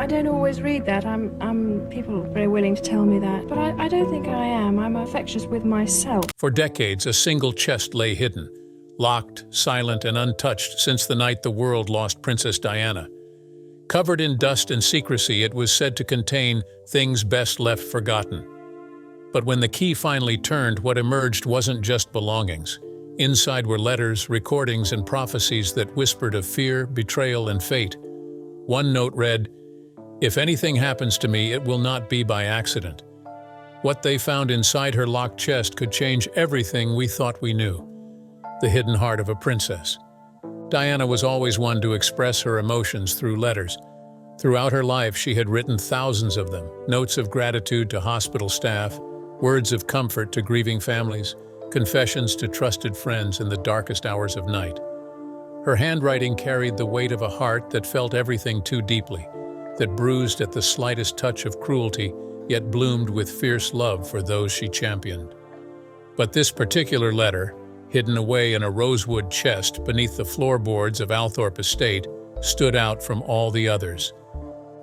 I don't always read that. People are very willing to tell me that. But I don't think I am. I'm affectionate with myself. For decades, a single chest lay hidden, locked, silent, and untouched since the night the world lost Princess Diana. Covered in dust and secrecy, it was said to contain things best left forgotten. But when the key finally turned, what emerged wasn't just belongings. Inside were letters, recordings, and prophecies that whispered of fear, betrayal, and fate. One note read, "If anything happens to me, it will not be by accident." What they found inside her locked chest could change everything we thought we knew. The hidden heart of a princess. Diana was always one to express her emotions through letters. Throughout her life, she had written thousands of them, notes of gratitude to hospital staff, words of comfort to grieving families, confessions to trusted friends in the darkest hours of night. Her handwriting carried the weight of a heart that felt everything too deeply, that bruised at the slightest touch of cruelty, yet bloomed with fierce love for those she championed. But this particular letter, hidden away in a rosewood chest beneath the floorboards of Althorpe Estate, stood out from all the others.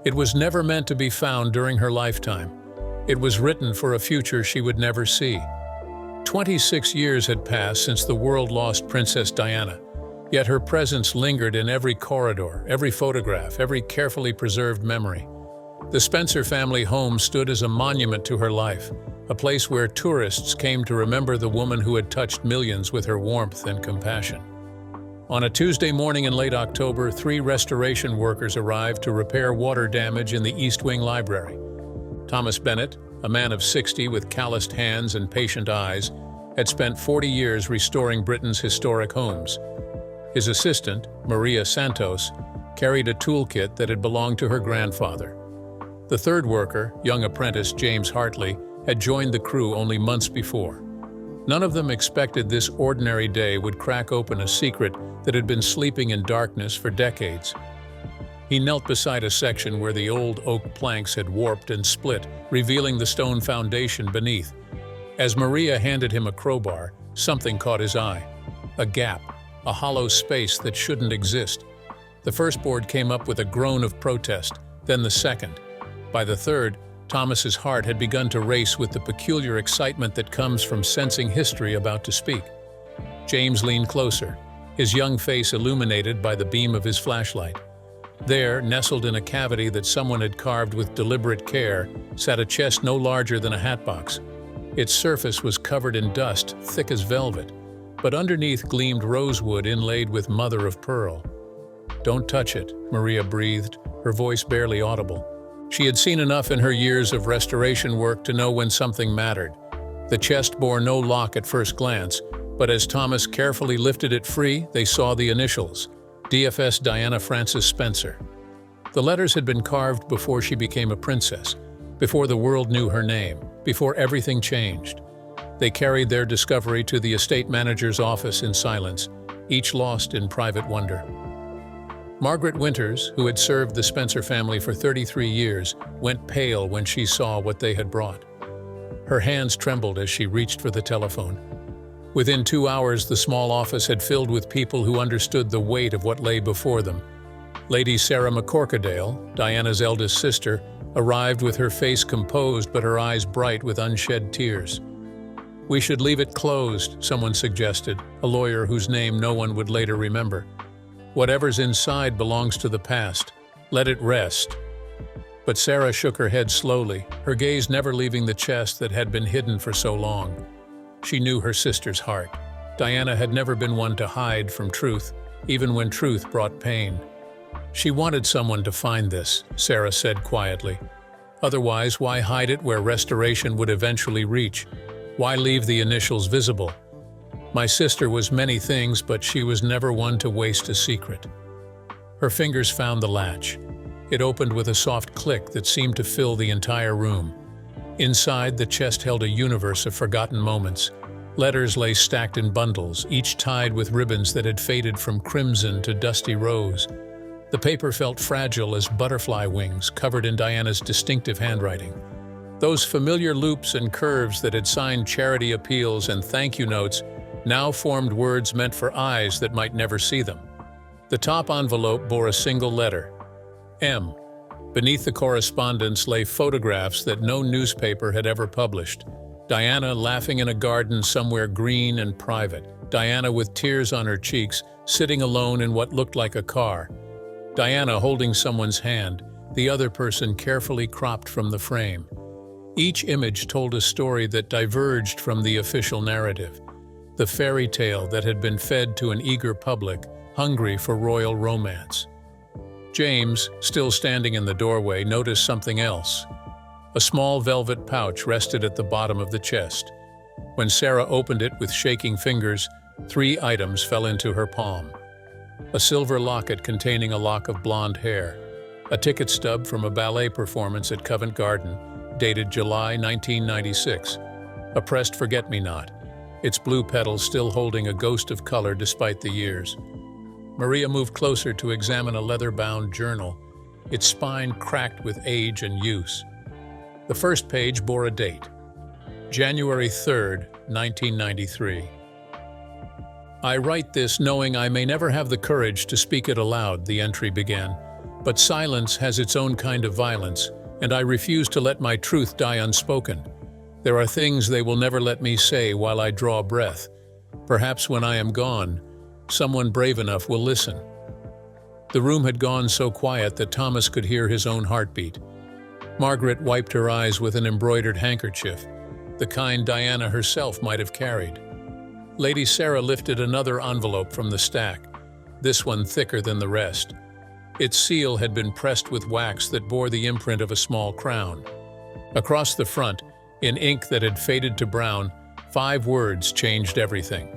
It was never meant to be found during her lifetime. It was written for a future she would never see. 26 years had passed since the world lost Princess Diana, yet her presence lingered in every corridor, every photograph, every carefully preserved memory. The Spencer family home stood as a monument to her life, a place where tourists came to remember the woman who had touched millions with her warmth and compassion. On a Tuesday morning in late October, 3 restoration workers arrived to repair water damage in the East Wing Library. Thomas Bennett, a man of 60 with calloused hands and patient eyes, had spent 40 years restoring Britain's historic homes. His assistant, Maria Santos, carried a toolkit that had belonged to her grandfather. The third worker, young apprentice James Hartley, had joined the crew only months before. None of them expected this ordinary day would crack open a secret that had been sleeping in darkness for decades. He knelt beside a section where the old oak planks had warped and split, revealing the stone foundation beneath. As Maria handed him a crowbar, something caught his eye. A gap, a hollow space that shouldn't exist. The first board came up with a groan of protest, then the second. By the third, Thomas's heart had begun to race with the peculiar excitement that comes from sensing history about to speak. James leaned closer, his young face illuminated by the beam of his flashlight. There, nestled in a cavity that someone had carved with deliberate care, sat a chest no larger than a hatbox. Its surface was covered in dust, thick as velvet, but underneath gleamed rosewood inlaid with mother of pearl. "Don't touch it," Maria breathed, her voice barely audible. She had seen enough in her years of restoration work to know when something mattered. The chest bore no lock at first glance, but as Thomas carefully lifted it free, they saw the initials: DFS Diana Frances Spencer. The letters had been carved before she became a princess, before the world knew her name, before everything changed. They carried their discovery to the estate manager's office in silence, each lost in private wonder. Margaret Winters, who had served the Spencer family for 33 years, went pale when she saw what they had brought. Her hands trembled as she reached for the telephone. Within 2 hours, the small office had filled with people who understood the weight of what lay before them. Lady Sarah McCorkadale, Diana's eldest sister, arrived with her face composed but her eyes bright with unshed tears. "We should leave it closed," someone suggested, a lawyer whose name no one would later remember. "Whatever's inside belongs to the past. Let it rest." But Sarah shook her head slowly, her gaze never leaving the chest that had been hidden for so long. She knew her sister's heart. Diana had never been one to hide from truth, even when truth brought pain. "She wanted someone to find this," Sarah said quietly. "Otherwise, why hide it where restoration would eventually reach? Why leave the initials visible? My sister was many things, but she was never one to waste a secret." Her fingers found the latch. It opened with a soft click that seemed to fill the entire room. Inside, the chest held a universe of forgotten moments. Letters lay stacked in bundles, each tied with ribbons that had faded from crimson to dusty rose. The paper felt fragile as butterfly wings, covered in Diana's distinctive handwriting. Those familiar loops and curves that had signed charity appeals and thank you notes now formed words meant for eyes that might never see them. The top envelope bore a single letter, M. Beneath the correspondence lay photographs that no newspaper had ever published. Diana laughing in a garden somewhere green and private. Diana with tears on her cheeks, sitting alone in what looked like a car. Diana holding someone's hand, the other person carefully cropped from the frame. Each image told a story that diverged from the official narrative, the fairy tale that had been fed to an eager public, hungry for royal romance. James, still standing in the doorway, noticed something else. A small velvet pouch rested at the bottom of the chest. When Sarah opened it with shaking fingers, 3 items fell into her palm. A silver locket containing a lock of blonde hair, a ticket stub from a ballet performance at Covent Garden, dated July 1996, a pressed forget-me-not, its blue petals still holding a ghost of color despite the years. Maria moved closer to examine a leather-bound journal, its spine cracked with age and use. The first page bore a date, January 3rd, 1993. I write this knowing I may never have the courage to speak it aloud, the entry began. But silence has its own kind of violence, and I refuse to let my truth die unspoken. There are things they will never let me say while I draw breath. Perhaps when I am gone, someone brave enough will listen. The room had gone so quiet that Thomas could hear his own heartbeat. Margaret wiped her eyes with an embroidered handkerchief, the kind Diana herself might have carried. Lady Sarah lifted another envelope from the stack, this one thicker than the rest. Its seal had been pressed with wax that bore the imprint of a small crown. Across the front, in ink that had faded to brown, 5 words changed everything.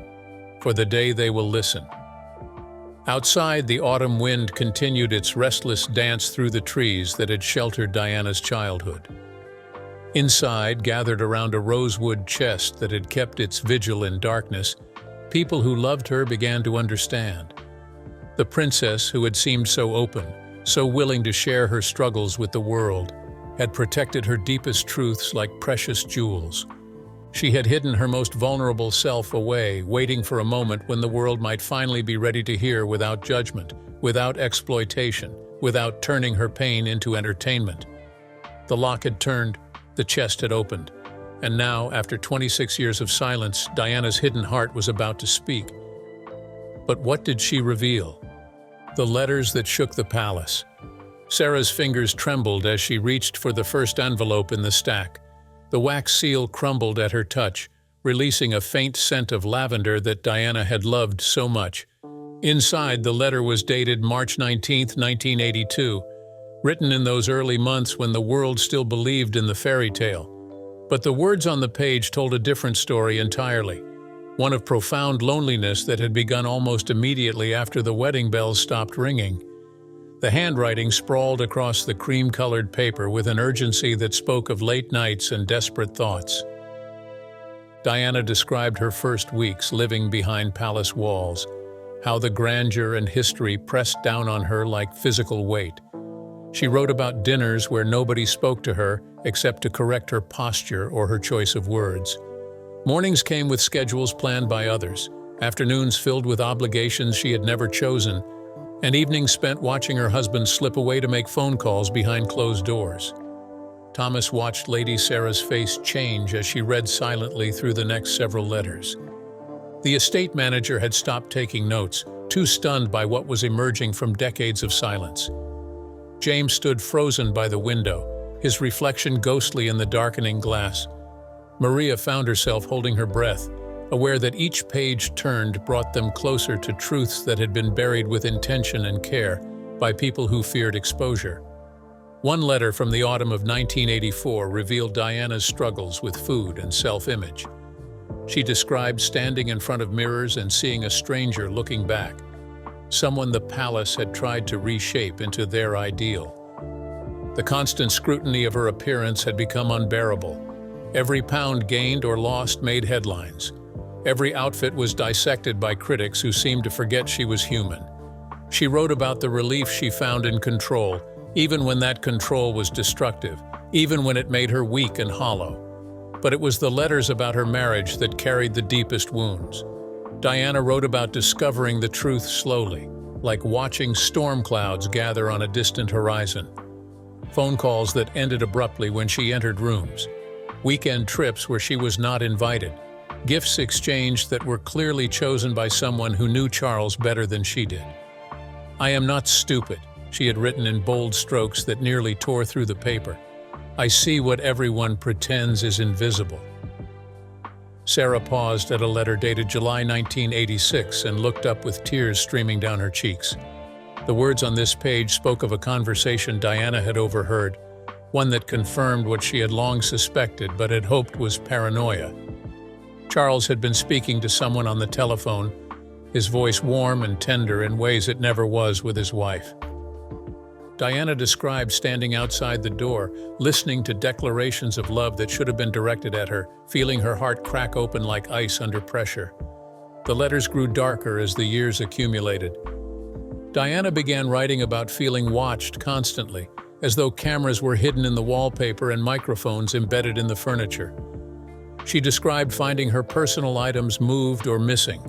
For the day they will listen. Outside, the autumn wind continued its restless dance through the trees that had sheltered Diana's childhood. Inside, gathered around a rosewood chest that had kept its vigil in darkness, people who loved her began to understand. The princess, who had seemed so open, so willing to share her struggles with the world, had protected her deepest truths like precious jewels. She had hidden her most vulnerable self away, waiting for a moment when the world might finally be ready to hear without judgment, without exploitation, without turning her pain into entertainment. The lock had turned, the chest had opened, and now, after 26 years of silence, Diana's hidden heart was about to speak. But what did she reveal? The letters that shook the palace. Sarah's fingers trembled as she reached for the first envelope in the stack. The wax seal crumbled at her touch, releasing a faint scent of lavender that Diana had loved so much. Inside, the letter was dated March 19, 1982, written in those early months when the world still believed in the fairy tale. But the words on the page told a different story entirely, one of profound loneliness that had begun almost immediately after the wedding bells stopped ringing. The handwriting sprawled across the cream-colored paper with an urgency that spoke of late nights and desperate thoughts. Diana described her first weeks living behind palace walls, how the grandeur and history pressed down on her like physical weight. She wrote about dinners where nobody spoke to her except to correct her posture or her choice of words. Mornings came with schedules planned by others, afternoons filled with obligations she had never chosen, and evenings spent watching her husband slip away to make phone calls behind closed doors. Thomas watched Lady Sarah's face change as she read silently through the next several letters. The estate manager had stopped taking notes, too stunned by what was emerging from decades of silence. James stood frozen by the window, his reflection ghostly in the darkening glass. Maria found herself holding her breath, aware that each page turned brought them closer to truths that had been buried with intention and care by people who feared exposure. One letter from the autumn of 1984 revealed Diana's struggles with food and self-image. She described standing in front of mirrors and seeing a stranger looking back, someone the palace had tried to reshape into their ideal. The constant scrutiny of her appearance had become unbearable. Every pound gained or lost made headlines. Every outfit was dissected by critics who seemed to forget she was human. She wrote about the relief she found in control, even when that control was destructive, even when it made her weak and hollow. But it was the letters about her marriage that carried the deepest wounds. Diana wrote about discovering the truth slowly, like watching storm clouds gather on a distant horizon. phone calls that ended abruptly when she entered rooms, weekend trips where she was not invited, gifts exchanged that were clearly chosen by someone who knew Charles better than she did. "I am not stupid," she had written in bold strokes that nearly tore through the paper. "I see what everyone pretends is invisible." Sarah paused at a letter dated July 1986 and looked up with tears streaming down her cheeks. The words on this page spoke of a conversation Diana had overheard, one that confirmed what she had long suspected but had hoped was paranoia. Charles had been speaking to someone on the telephone, his voice warm and tender in ways it never was with his wife. Diana described standing outside the door, listening to declarations of love that should have been directed at her, feeling her heart crack open like ice under pressure. The letters grew darker as the years accumulated. Diana began writing about feeling watched constantly, as though cameras were hidden in the wallpaper and microphones embedded in the furniture. She described finding her personal items moved or missing,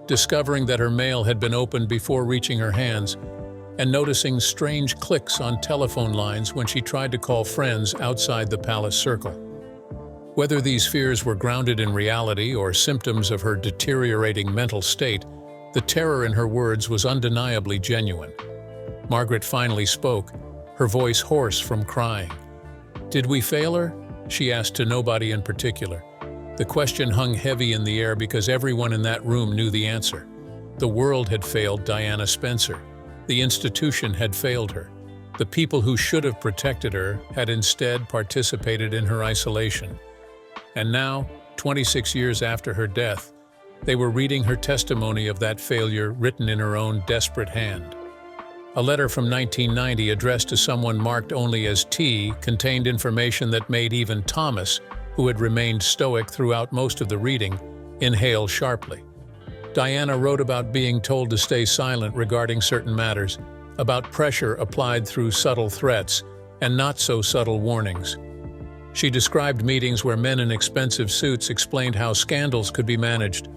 discovering that her mail had been opened before reaching her hands, and noticing strange clicks on telephone lines when she tried to call friends outside the palace circle. Whether these fears were grounded in reality or symptoms of her deteriorating mental state, the terror in her words was undeniably genuine. Margaret finally spoke, her voice hoarse from crying. "Did we fail her?" she asked to nobody in particular. The question hung heavy in the air because everyone in that room knew the answer. The world had failed Diana Spencer. The institution had failed her. The people who should have protected her had instead participated in her isolation. And now, 26 years after her death, they were reading her testimony of that failure written in her own desperate hand. A letter from 1990 addressed to someone marked only as T contained information that made even Thomas, who had remained stoic throughout most of the reading, inhale sharply. Diana wrote about being told to stay silent regarding certain matters, about pressure applied through subtle threats and not-so-subtle warnings. She described meetings where men in expensive suits explained how scandals could be managed,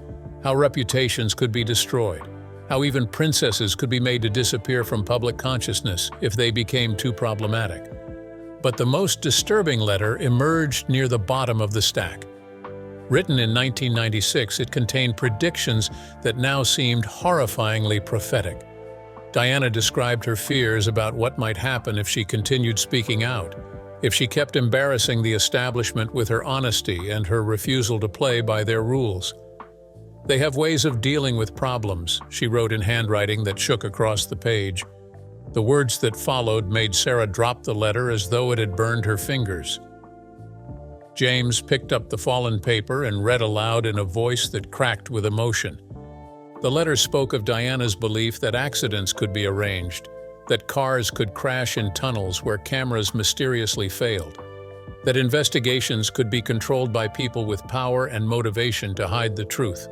how reputations could be destroyed, how even princesses could be made to disappear from public consciousness if they became too problematic. But the most disturbing letter emerged near the bottom of the stack. Written in 1996, it contained predictions that now seemed horrifyingly prophetic. Diana described her fears about what might happen if she continued speaking out, if she kept embarrassing the establishment with her honesty and her refusal to play by their rules. "They have ways of dealing with problems," she wrote in handwriting that shook across the page. The words that followed made Sarah drop the letter as though it had burned her fingers. James picked up the fallen paper and read aloud in a voice that cracked with emotion. The letter spoke of Diana's belief that accidents could be arranged, that cars could crash in tunnels where cameras mysteriously failed, that investigations could be controlled by people with power and motivation to hide the truth.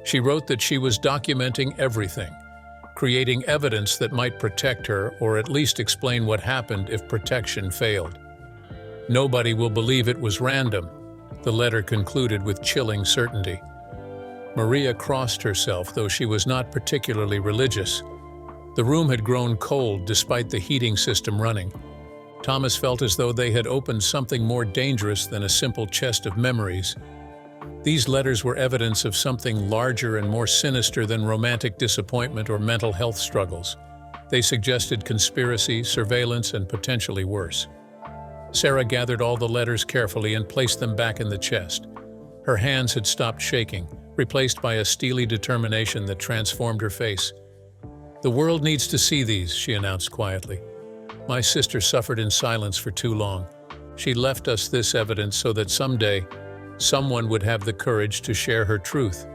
She wrote that she was documenting everything, creating evidence that might protect her or at least explain what happened if protection failed. "Nobody will believe it was random," the letter concluded with chilling certainty. Maria crossed herself, though she was not particularly religious. The room had grown cold despite the heating system running. Thomas felt as though they had opened something more dangerous than a simple chest of memories. These letters were evidence of something larger and more sinister than romantic disappointment or mental health struggles. They suggested conspiracy, surveillance, and potentially worse. Sarah gathered all the letters carefully and placed them back in the chest. Her hands had stopped shaking, replaced by a steely determination that transformed her face. "The world needs to see these," she announced quietly. "My sister suffered in silence for too long. She left us this evidence so that someday, someone would have the courage to share her truth."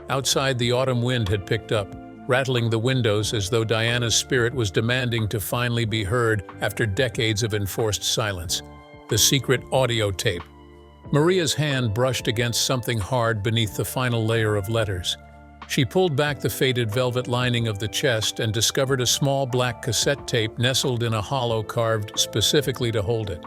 Outside, the autumn wind had picked up, rattling the windows as though Diana's spirit was demanding to finally be heard after decades of enforced silence. The secret audio tape. Maria's hand brushed against something hard beneath the final layer of letters. She pulled back the faded velvet lining of the chest and discovered a small black cassette tape nestled in a hollow carved specifically to hold it.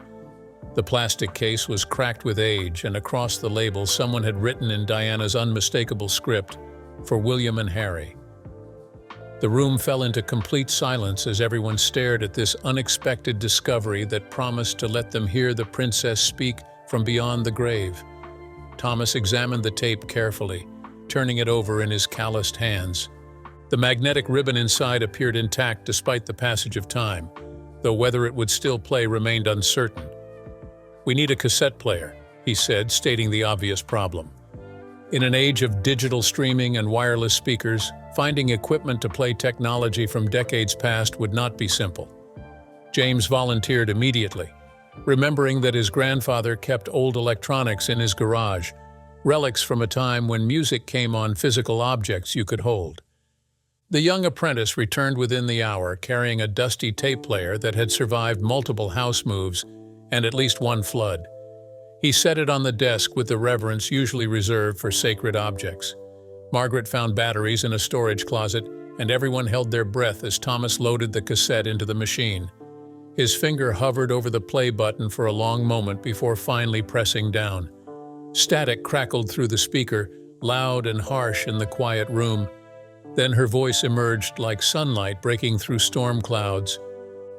The plastic case was cracked with age, and across the label someone had written in Diana's unmistakable script, "For William and Harry." The room fell into complete silence as everyone stared at this unexpected discovery that promised to let them hear the princess speak from beyond the grave. Thomas examined the tape carefully, turning it over in his calloused hands. The magnetic ribbon inside appeared intact despite the passage of time, though whether it would still play remained uncertain. "We need a cassette player," he said, stating the obvious problem. In an age of digital streaming and wireless speakers, finding equipment to play technology from decades past would not be simple. James volunteered immediately, remembering that his grandfather kept old electronics in his garage, relics from a time when music came on physical objects you could hold. The young apprentice returned within the hour carrying a dusty tape player that had survived multiple house moves and at least one flood. He set it on the desk with the reverence usually reserved for sacred objects. Margaret found batteries in a storage closet, and everyone held their breath as Thomas loaded the cassette into the machine. His finger hovered over the play button for a long moment before finally pressing down. Static crackled through the speaker, loud and harsh in the quiet room. Then her voice emerged like sunlight breaking through storm clouds.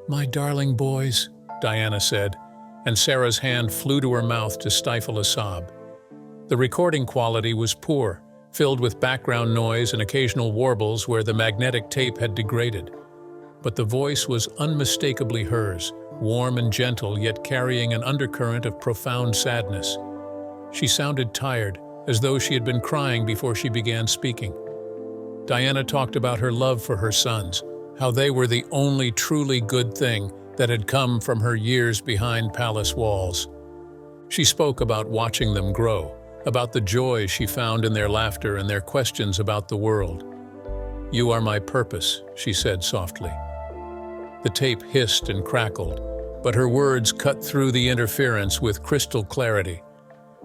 "My darling boys," Diana said, and Sarah's hand flew to her mouth to stifle a sob. The recording quality was poor, filled with background noise and occasional warbles where the magnetic tape had degraded. But the voice was unmistakably hers, warm and gentle, yet carrying an undercurrent of profound sadness. She sounded tired, as though she had been crying before she began speaking. Diana talked about her love for her sons, how they were the only truly good thing that had come from her years behind palace walls. She spoke about watching them grow, about the joy she found in their laughter and their questions about the world. "You are my purpose," she said softly. The tape hissed and crackled, but her words cut through the interference with crystal clarity.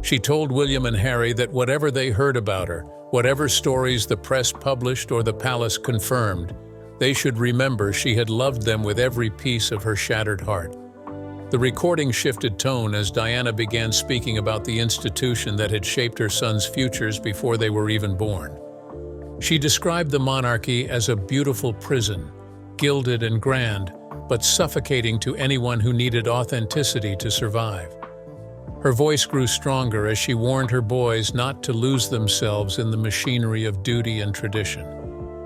She told William and Harry that whatever they heard about her, whatever stories the press published or the palace confirmed, they should remember she had loved them with every piece of her shattered heart. The recording shifted tone as Diana began speaking about the institution that had shaped her sons' futures before they were even born. She described the monarchy as a beautiful prison, gilded and grand, but suffocating to anyone who needed authenticity to survive. Her voice grew stronger as she warned her boys not to lose themselves in the machinery of duty and tradition.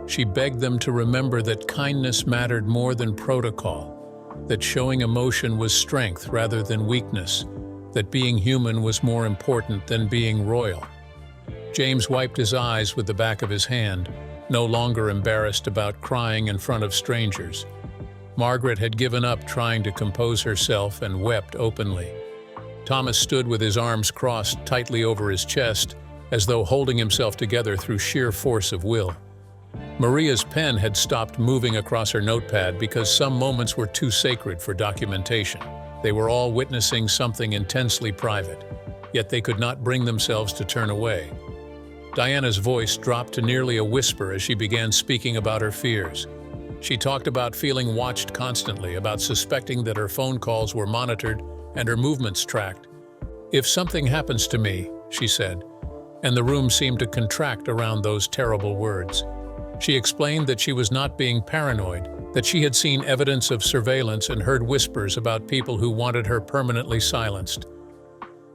She begged them to remember that kindness mattered more than protocol, that showing emotion was strength rather than weakness, that being human was more important than being royal. James wiped his eyes with the back of his hand, no longer embarrassed about crying in front of strangers. Margaret had given up trying to compose herself and wept openly. Thomas stood with his arms crossed tightly over his chest, as though holding himself together through sheer force of will. Maria's pen had stopped moving across her notepad because some moments were too sacred for documentation. They were all witnessing something intensely private, yet they could not bring themselves to turn away. Diana's voice dropped to nearly a whisper as she began speaking about her fears. She talked about feeling watched constantly, about suspecting that her phone calls were monitored and her movements tracked. "If something happens to me," she said, and the room seemed to contract around those terrible words. She explained that she was not being paranoid, that she had seen evidence of surveillance and heard whispers about people who wanted her permanently silenced.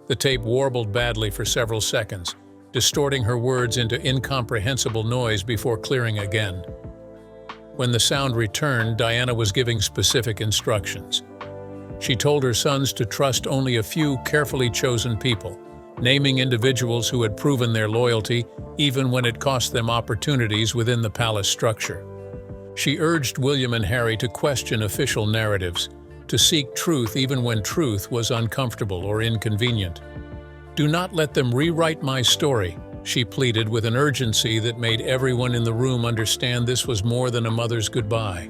The tape warbled badly for several seconds, distorting her words into incomprehensible noise before clearing again. When the sound returned, Diana was giving specific instructions. She told her sons to trust only a few carefully chosen people, naming individuals who had proven their loyalty even when it cost them opportunities within the palace structure. She urged William and Harry to question official narratives, to seek truth even when truth was uncomfortable or inconvenient. "Do not let them rewrite my story," she pleaded with an urgency that made everyone in the room understand this was more than a mother's goodbye.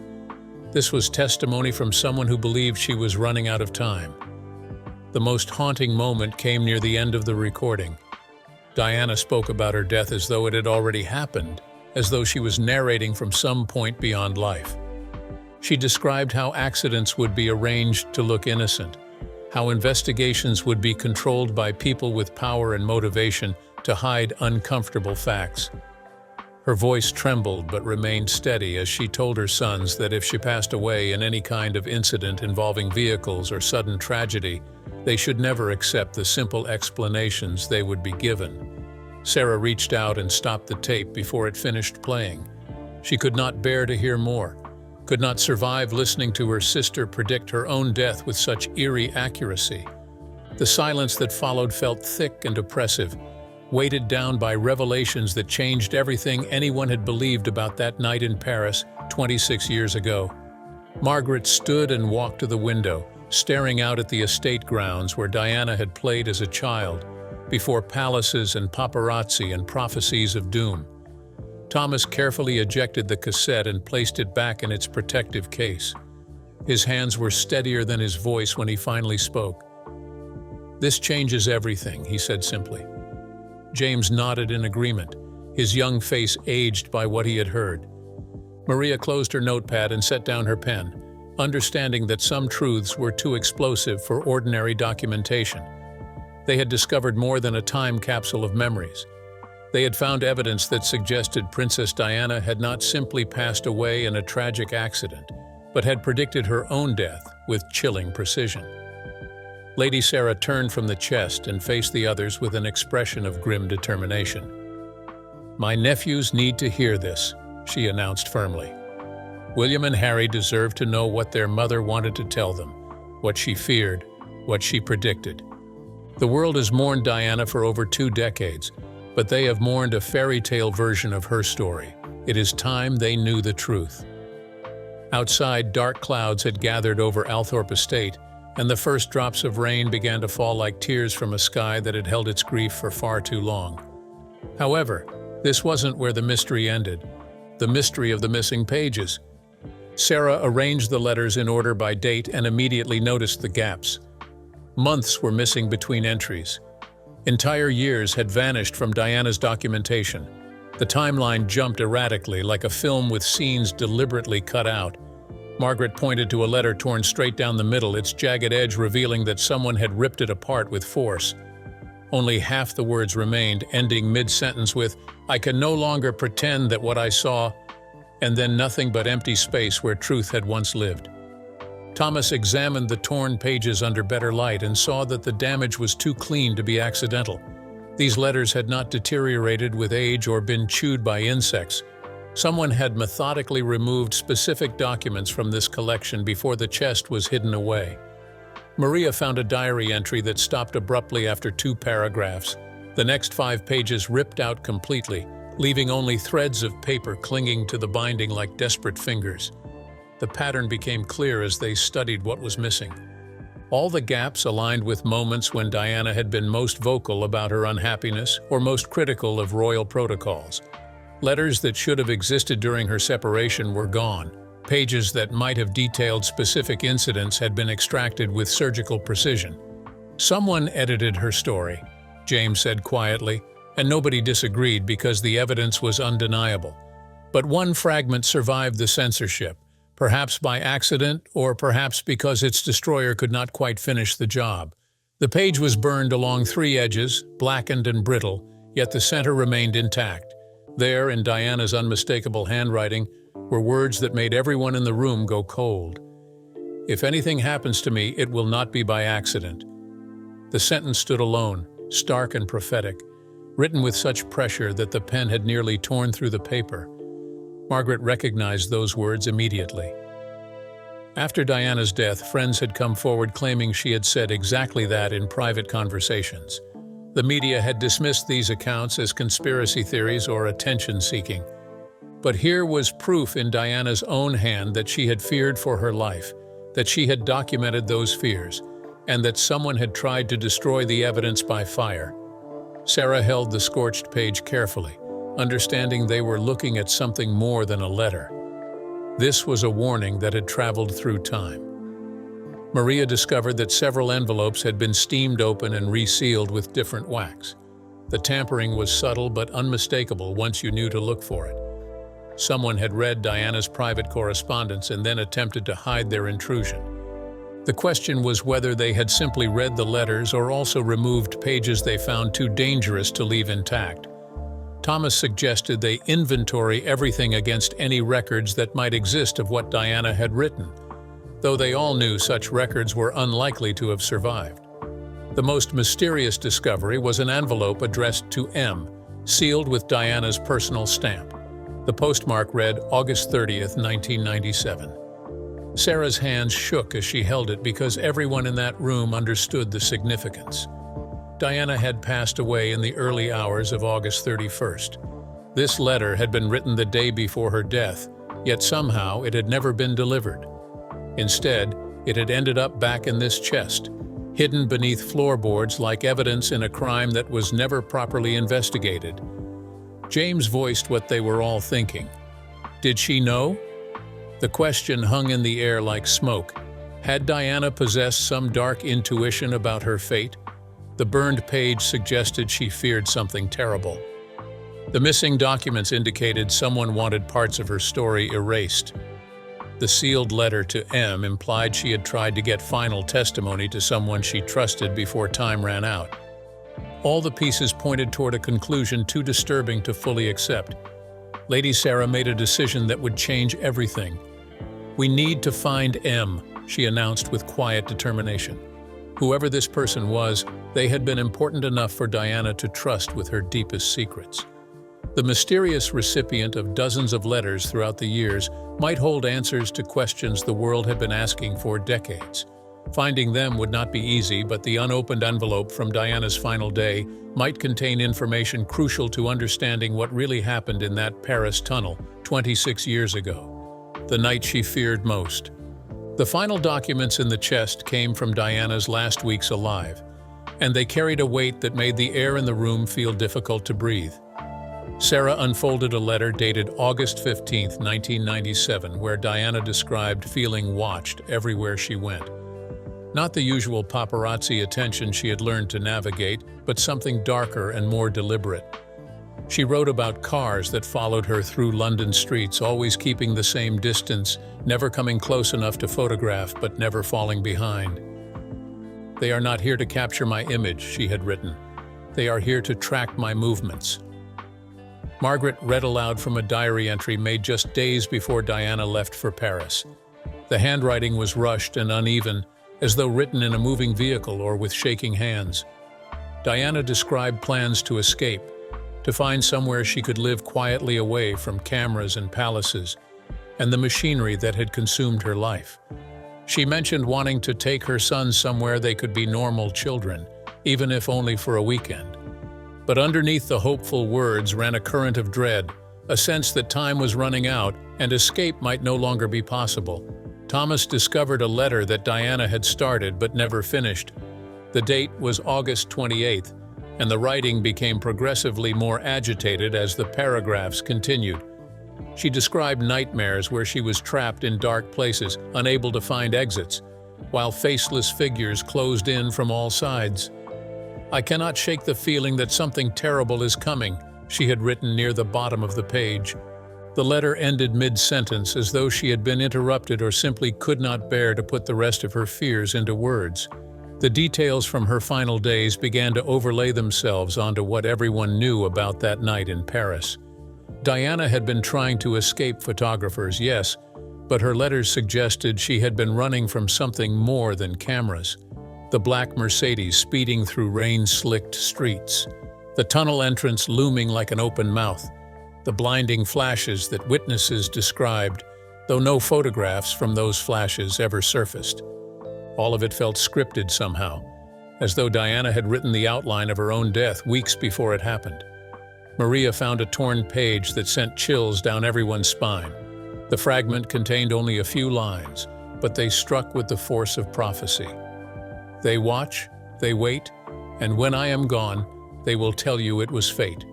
This was testimony from someone who believed she was running out of time. The most haunting moment came near the end of the recording. Diana spoke about her death as though it had already happened, as though she was narrating from some point beyond life. She described how accidents would be arranged to look innocent, how investigations would be controlled by people with power and motivation to hide uncomfortable facts. Her voice trembled but remained steady as she told her sons that if she passed away in any kind of incident involving vehicles or sudden tragedy, they should never accept the simple explanations they would be given. Sarah reached out and stopped the tape before it finished playing. She could not bear to hear more, could not survive listening to her sister predict her own death with such eerie accuracy. The silence that followed felt thick and oppressive, weighted down by revelations that changed everything anyone had believed about that night in Paris 26 years ago. Margaret stood and walked to the window, staring out at the estate grounds where Diana had played as a child, before palaces and paparazzi and prophecies of doom. Thomas carefully ejected the cassette and placed it back in its protective case. His hands were steadier than his voice when he finally spoke. "This changes everything," he said simply. James nodded in agreement, his young face aged by what he had heard. Maria closed her notepad and set down her pen, understanding that some truths were too explosive for ordinary documentation. They had discovered more than a time capsule of memories. They had found evidence that suggested Princess Diana had not simply passed away in a tragic accident, but had predicted her own death with chilling precision. Lady Sarah turned from the chest and faced the others with an expression of grim determination. "My nephews need to hear this," she announced firmly. William and Harry deserve to know what their mother wanted to tell them, what she feared, what she predicted. The world has mourned Diana for over 2 decades, but they have mourned a fairy tale version of her story. It is time they knew the truth. Outside, dark clouds had gathered over Althorpe Estate, and the first drops of rain began to fall like tears from a sky that had held its grief for far too long. However, this wasn't where the mystery ended. The mystery of the missing pages. Sarah arranged the letters in order by date and immediately noticed the gaps. Months were missing between entries. Entire years had vanished from Diana's documentation. The timeline jumped erratically, like a film with scenes deliberately cut out. Margaret pointed to a letter torn straight down the middle, its jagged edge revealing that someone had ripped it apart with force. Only half the words remained, ending mid-sentence with, "I can no longer pretend that what I saw," and then nothing but empty space where truth had once lived. Thomas examined the torn pages under better light and saw that the damage was too clean to be accidental. These letters had not deteriorated with age or been chewed by insects. Someone had methodically removed specific documents from this collection before the chest was hidden away. Maria found a diary entry that stopped abruptly after 2 paragraphs. The next 5 pages ripped out completely, leaving only threads of paper clinging to the binding like desperate fingers. The pattern became clear as they studied what was missing. All the gaps aligned with moments when Diana had been most vocal about her unhappiness or most critical of royal protocols. Letters that should have existed during her separation were gone. Pages that might have detailed specific incidents had been extracted with surgical precision. "Someone edited her story," James said quietly, and nobody disagreed because the evidence was undeniable. But one fragment survived the censorship, perhaps by accident or perhaps because its destroyer could not quite finish the job. The page was burned along 3 edges, blackened and brittle, yet the center remained intact. There, in Diana's unmistakable handwriting, were words that made everyone in the room go cold. "If anything happens to me, it will not be by accident." The sentence stood alone, stark and prophetic, written with such pressure that the pen had nearly torn through the paper. Margaret recognized those words immediately. After Diana's death, friends had come forward claiming she had said exactly that in private conversations. The media had dismissed these accounts as conspiracy theories or attention-seeking. But here was proof in Diana's own hand that she had feared for her life, that she had documented those fears, and that someone had tried to destroy the evidence by fire. Sarah held the scorched page carefully, understanding they were looking at something more than a letter. This was a warning that had traveled through time. Maria discovered that several envelopes had been steamed open and resealed with different wax. The tampering was subtle but unmistakable once you knew to look for it. Someone had read Diana's private correspondence and then attempted to hide their intrusion. The question was whether they had simply read the letters or also removed pages they found too dangerous to leave intact. Thomas suggested they inventory everything against any records that might exist of what Diana had written, though they all knew such records were unlikely to have survived. The most mysterious discovery was an envelope addressed to M, sealed with Diana's personal stamp. The postmark read August 30th, 1997. Sarah's hands shook as she held it because everyone in that room understood the significance. Diana had passed away in the early hours of August 31st. This letter had been written the day before her death, yet somehow it had never been delivered. Instead, it had ended up back in this chest, hidden beneath floorboards like evidence in a crime that was never properly investigated. James voiced what they were all thinking. Did she know? The question hung in the air like smoke. Had Diana possessed some dark intuition about her fate? The burned page suggested she feared something terrible. The missing documents indicated someone wanted parts of her story erased. The sealed letter to M implied she had tried to get final testimony to someone she trusted before time ran out. All the pieces pointed toward a conclusion too disturbing to fully accept. Lady Sarah made a decision that would change everything. "We need to find M," she announced with quiet determination. Whoever this person was, they had been important enough for Diana to trust with her deepest secrets. The mysterious recipient of dozens of letters throughout the years might hold answers to questions the world had been asking for decades. Finding them would not be easy, but the unopened envelope from Diana's final day might contain information crucial to understanding what really happened in that Paris tunnel 26 years ago, the night she feared most. The final documents in the chest came from Diana's last weeks alive, and they carried a weight that made the air in the room feel difficult to breathe. Sarah unfolded a letter dated August 15, 1997, where Diana described feeling watched everywhere she went. Not the usual paparazzi attention she had learned to navigate, but something darker and more deliberate. She wrote about cars that followed her through London streets, always keeping the same distance, never coming close enough to photograph, but never falling behind. "They are not here to capture my image," she had written. "They are here to track my movements." Margaret read aloud from a diary entry made just days before Diana left for Paris. The handwriting was rushed and uneven, as though written in a moving vehicle or with shaking hands. Diana described plans to escape, to find somewhere she could live quietly away from cameras and palaces, and the machinery that had consumed her life. She mentioned wanting to take her sons somewhere they could be normal children, even if only for a weekend. But underneath the hopeful words ran a current of dread, a sense that time was running out and escape might no longer be possible. Thomas discovered a letter that Diana had started but never finished. The date was August 28th, and the writing became progressively more agitated as the paragraphs continued. She described nightmares where she was trapped in dark places, unable to find exits, while faceless figures closed in from all sides. "I cannot shake the feeling that something terrible is coming," she had written near the bottom of the page. The letter ended mid-sentence as though she had been interrupted or simply could not bear to put the rest of her fears into words. The details from her final days began to overlay themselves onto what everyone knew about that night in Paris. Diana had been trying to escape photographers, yes, but her letters suggested she had been running from something more than cameras. The black Mercedes speeding through rain-slicked streets, the tunnel entrance looming like an open mouth, the blinding flashes that witnesses described, though no photographs from those flashes ever surfaced. All of it felt scripted somehow, as though Diana had written the outline of her own death weeks before it happened. Maria found a torn page that sent chills down everyone's spine. The fragment contained only a few lines, but they struck with the force of prophecy. "They watch, they wait, and when I am gone, they will tell you it was fate."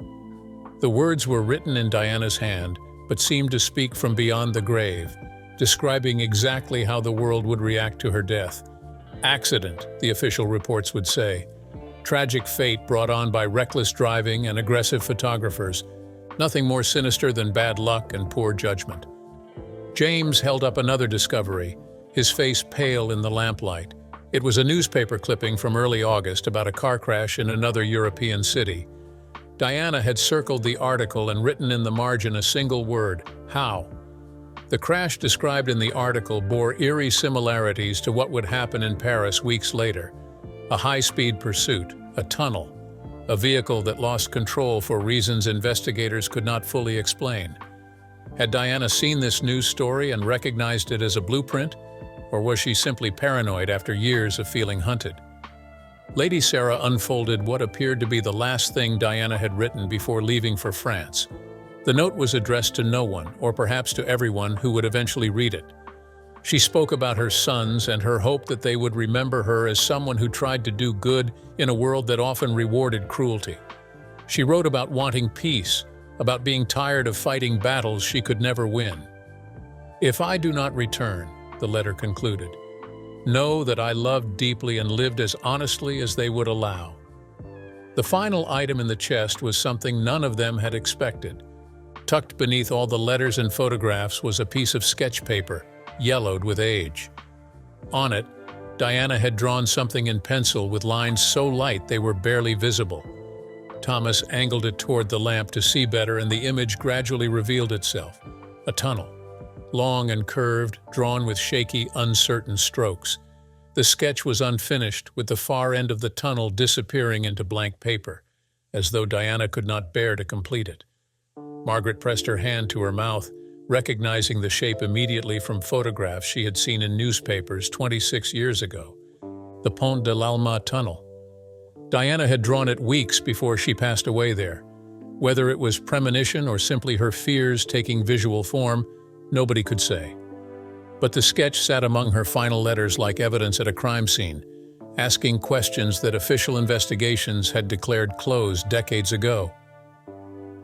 The words were written in Diana's hand, but seemed to speak from beyond the grave, describing exactly how the world would react to her death. Accident, the official reports would say. Tragic fate brought on by reckless driving and aggressive photographers. Nothing more sinister than bad luck and poor judgment. James held up another discovery, his face pale in the lamplight. It was a newspaper clipping from early August about a car crash in another European city. Diana had circled the article and written in the margin a single word: how. The crash described in the article bore eerie similarities to what would happen in Paris weeks later. A high-speed pursuit, a tunnel, a vehicle that lost control for reasons investigators could not fully explain. Had Diana seen this news story and recognized it as a blueprint, or was she simply paranoid after years of feeling hunted? Lady Sarah unfolded what appeared to be the last thing Diana had written before leaving for France. The note was addressed to no one, or perhaps to everyone who would eventually read it. She spoke about her sons and her hope that they would remember her as someone who tried to do good in a world that often rewarded cruelty. She wrote about wanting peace, about being tired of fighting battles she could never win. "If I do not return," the letter concluded, "know that I loved deeply and lived as honestly as they would allow." The final item in the chest was something none of them had expected. Tucked beneath all the letters and photographs was a piece of sketch paper, yellowed with age. On it, Diana had drawn something in pencil with lines so light they were barely visible. Thomas angled it toward the lamp to see better, and the image gradually revealed itself. A tunnel, long and curved, drawn with shaky, uncertain strokes. The sketch was unfinished, with the far end of the tunnel disappearing into blank paper, as though Diana could not bear to complete it. Margaret pressed her hand to her mouth, recognizing the shape immediately from photographs she had seen in newspapers 26 years ago. The Pont de l'Alma tunnel. Diana had drawn it weeks before she passed away there. Whether it was premonition or simply her fears taking visual form, nobody could say. But the sketch sat among her final letters like evidence at a crime scene, asking questions that official investigations had declared closed decades ago.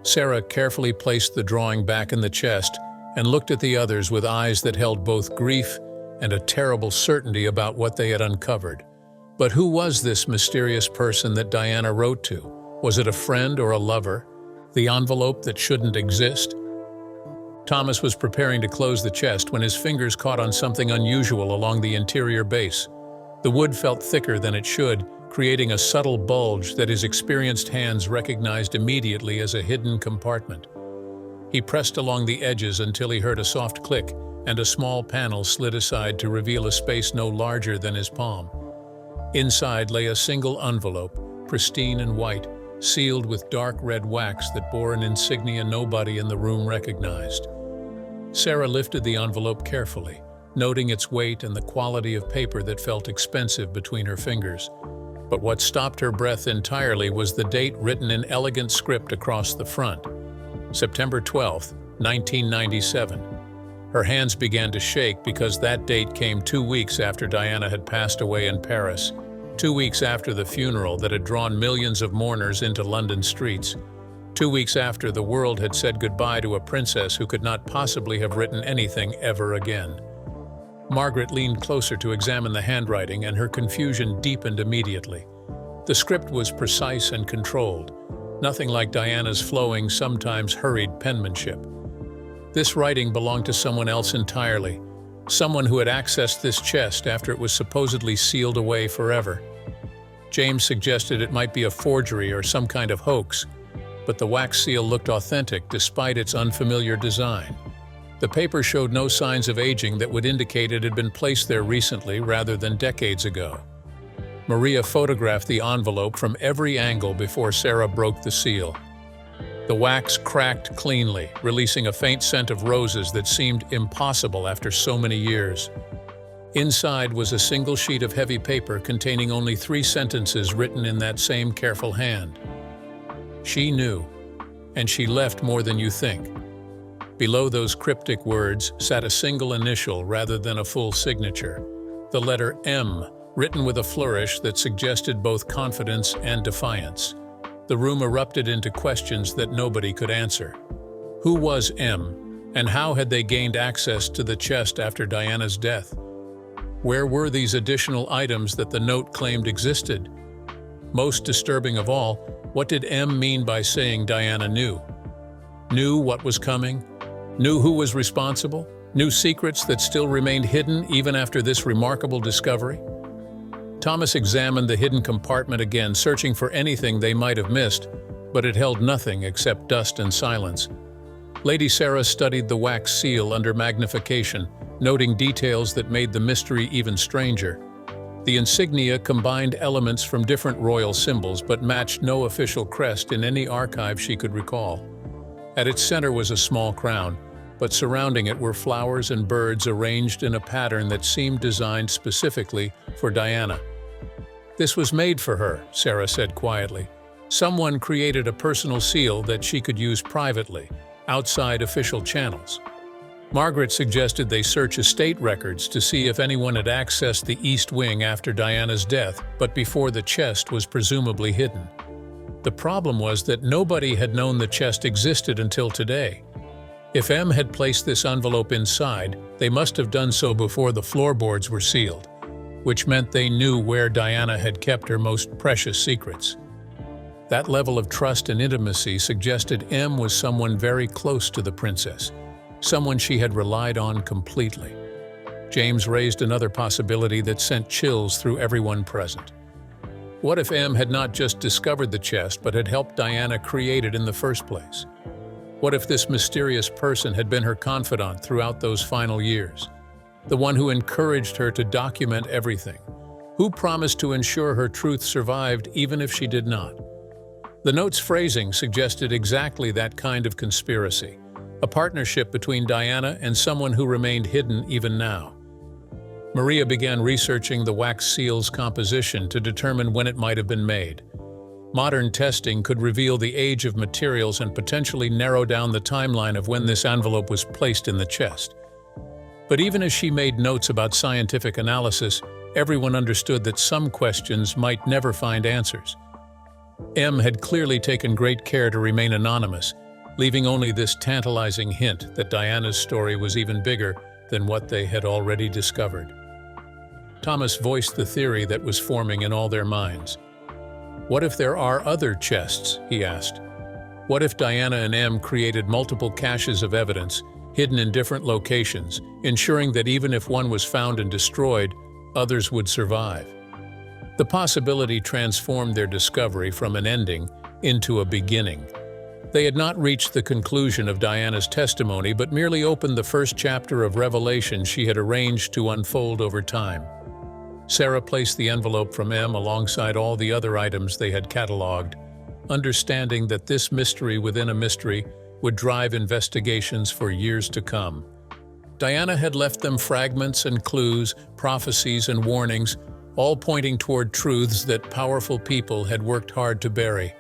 Sarah carefully placed the drawing back in the chest and looked at the others with eyes that held both grief and a terrible certainty about what they had uncovered. But who was this mysterious person that Diana wrote to? Was it a friend or a lover? The envelope that shouldn't exist? Thomas was preparing to close the chest when his fingers caught on something unusual along the interior base. The wood felt thicker than it should, creating a subtle bulge that his experienced hands recognized immediately as a hidden compartment. He pressed along the edges until he heard a soft click, and a small panel slid aside to reveal a space no larger than his palm. Inside lay a single envelope, pristine and white, sealed with dark red wax that bore an insignia nobody in the room recognized. Sarah lifted the envelope carefully, noting its weight and the quality of paper that felt expensive between her fingers. But what stopped her breath entirely was the date written in elegant script across the front. September 12, 1997. Her hands began to shake because that date came 2 weeks after Diana had passed away in Paris, 2 weeks after the funeral that had drawn millions of mourners into London streets, 2 weeks after the world had said goodbye to a princess who could not possibly have written anything ever again. Margaret leaned closer to examine the handwriting, and her confusion deepened immediately. The script was precise and controlled, nothing like Diana's flowing, sometimes hurried penmanship. This writing belonged to someone else entirely, someone who had accessed this chest after it was supposedly sealed away forever. James suggested it might be a forgery or some kind of hoax, but the wax seal looked authentic despite its unfamiliar design. The paper showed no signs of aging that would indicate it had been placed there recently rather than decades ago. Maria photographed the envelope from every angle before Sarah broke the seal. The wax cracked cleanly, releasing a faint scent of roses that seemed impossible after so many years. Inside was a single sheet of heavy paper containing only 3 sentences written in that same careful hand. She knew, and she left more than you think. Below those cryptic words sat a single initial rather than a full signature, the letter M, written with a flourish that suggested both confidence and defiance. The room erupted into questions that nobody could answer. Who was M, and how had they gained access to the chest after Diana's death? Where were these additional items that the note claimed existed? Most disturbing of all, what did M mean by saying Diana knew? Knew what was coming? Knew who was responsible? Knew secrets that still remained hidden even after this remarkable discovery? Thomas examined the hidden compartment again, searching for anything they might have missed, but it held nothing except dust and silence. Lady Sarah studied the wax seal under magnification, noting details that made the mystery even stranger. The insignia combined elements from different royal symbols but matched no official crest in any archive she could recall. At its center was a small crown, but surrounding it were flowers and birds arranged in a pattern that seemed designed specifically for Diana. "This was made for her," Sarah said quietly. "Someone created a personal seal that she could use privately, outside official channels." Margaret suggested they search estate records to see if anyone had accessed the East Wing after Diana's death, but before the chest was presumably hidden. The problem was that nobody had known the chest existed until today. If M had placed this envelope inside, they must have done so before the floorboards were sealed, which meant they knew where Diana had kept her most precious secrets. That level of trust and intimacy suggested M was someone very close to the princess, someone she had relied on completely. James raised another possibility that sent chills through everyone present. What if M had not just discovered the chest but had helped Diana create it in the first place? What if this mysterious person had been her confidant throughout those final years? The one who encouraged her to document everything, who promised to ensure her truth survived even if she did not. The note's phrasing suggested exactly that kind of conspiracy, a partnership between Diana and someone who remained hidden even now. Maria began researching the wax seal's composition to determine when it might have been made. Modern testing could reveal the age of materials and potentially narrow down the timeline of when this envelope was placed in the chest. But even as she made notes about scientific analysis, everyone understood that some questions might never find answers. M had clearly taken great care to remain anonymous, leaving only this tantalizing hint that Diana's story was even bigger than what they had already discovered. Thomas voiced the theory that was forming in all their minds. "What if there are other chests?" he asked. "What if Diana and M created multiple caches of evidence, hidden in different locations, ensuring that even if one was found and destroyed, others would survive?" The possibility transformed their discovery from an ending into a beginning. They had not reached the conclusion of Diana's testimony, but merely opened the first chapter of revelation she had arranged to unfold over time. Sarah placed the envelope from M alongside all the other items they had catalogued, understanding that this mystery within a mystery would drive investigations for years to come. Diana had left them fragments and clues, prophecies and warnings, all pointing toward truths that powerful people had worked hard to bury.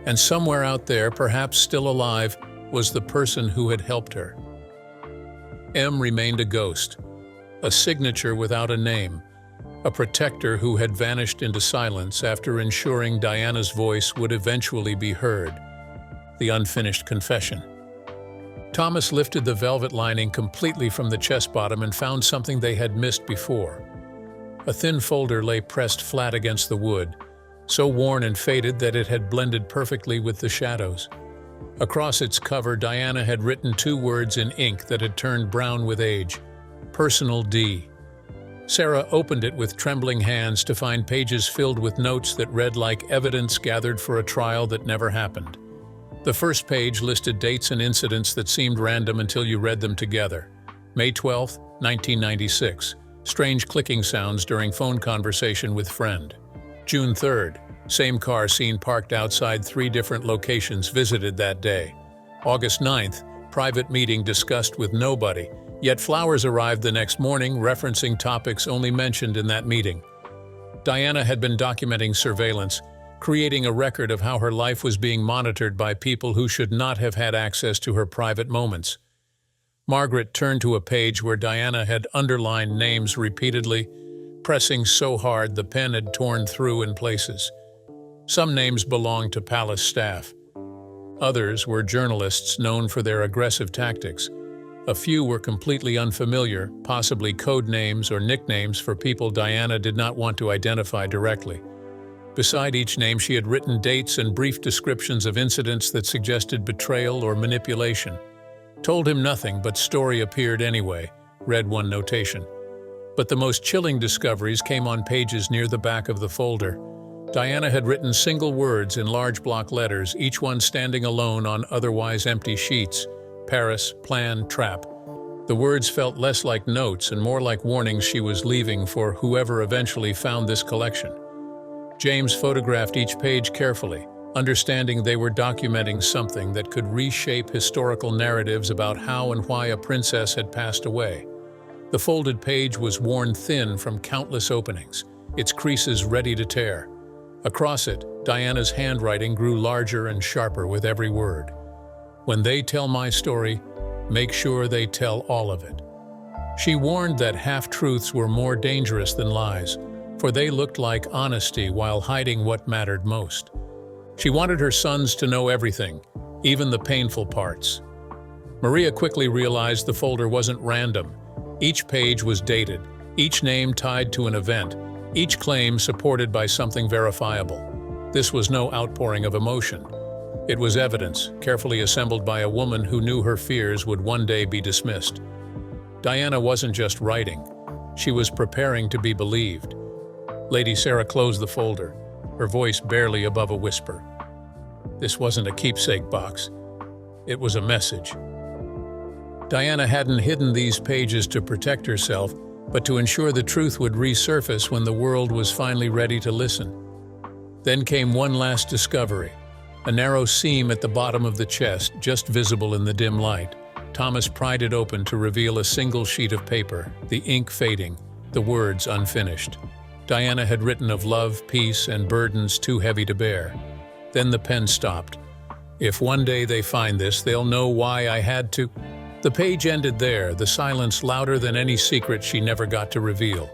And somewhere out there, perhaps still alive, was the person who had helped her. M remained a ghost, a signature without a name, a protector who had vanished into silence after ensuring Diana's voice would eventually be heard. The unfinished confession. Thomas lifted the velvet lining completely from the chest bottom and found something they had missed before. A thin folder lay pressed flat against the wood, so worn and faded that it had blended perfectly with the shadows. Across its cover, Diana had written 2 words in ink that had turned brown with age: Personal D. Sarah opened it with trembling hands to find pages filled with notes that read like evidence gathered for a trial that never happened. The first page listed dates and incidents that seemed random until you read them together. May 12, 1996. Strange clicking sounds during phone conversation with friend. June 3rd. Same car seen parked outside 3 different locations visited that day. August 9th. Private meeting discussed with nobody, yet flowers arrived the next morning referencing topics only mentioned in that meeting. Diana had been documenting surveillance, creating a record of how her life was being monitored by people who should not have had access to her private moments. Margaret turned to a page where Diana had underlined names repeatedly, pressing so hard the pen had torn through in places. Some names belonged to palace staff. Others were journalists known for their aggressive tactics. A few were completely unfamiliar, possibly code names or nicknames for people Diana did not want to identify directly. Beside each name, she had written dates and brief descriptions of incidents that suggested betrayal or manipulation. Told him nothing, but story appeared anyway, read one notation. But the most chilling discoveries came on pages near the back of the folder. Diana had written single words in large block letters, each one standing alone on otherwise empty sheets. Paris, plan, trap. The words felt less like notes and more like warnings she was leaving for whoever eventually found this collection. James photographed each page carefully, understanding they were documenting something that could reshape historical narratives about how and why a princess had passed away. The folded page was worn thin from countless openings, its creases ready to tear. Across it, Diana's handwriting grew larger and sharper with every word. When they tell my story, make sure they tell all of it. She warned that half-truths were more dangerous than lies, for they looked like honesty while hiding what mattered most. She wanted her sons to know everything, even the painful parts. Maria quickly realized the folder wasn't random. Each page was dated, each name tied to an event, each claim supported by something verifiable. This was no outpouring of emotion. It was evidence, carefully assembled by a woman who knew her fears would one day be dismissed. Diana wasn't just writing. She was preparing to be believed. Lady Sarah closed the folder, her voice barely above a whisper. This wasn't a keepsake box. It was a message. Diana hadn't hidden these pages to protect herself, but to ensure the truth would resurface when the world was finally ready to listen. Then came one last discovery, a narrow seam at the bottom of the chest, just visible in the dim light. Thomas pried it open to reveal a single sheet of paper, the ink fading, the words unfinished. Diana had written of love, peace, and burdens too heavy to bear. Then the pen stopped. If one day they find this, they'll know why I had to. The page ended there, the silence louder than any secret she never got to reveal.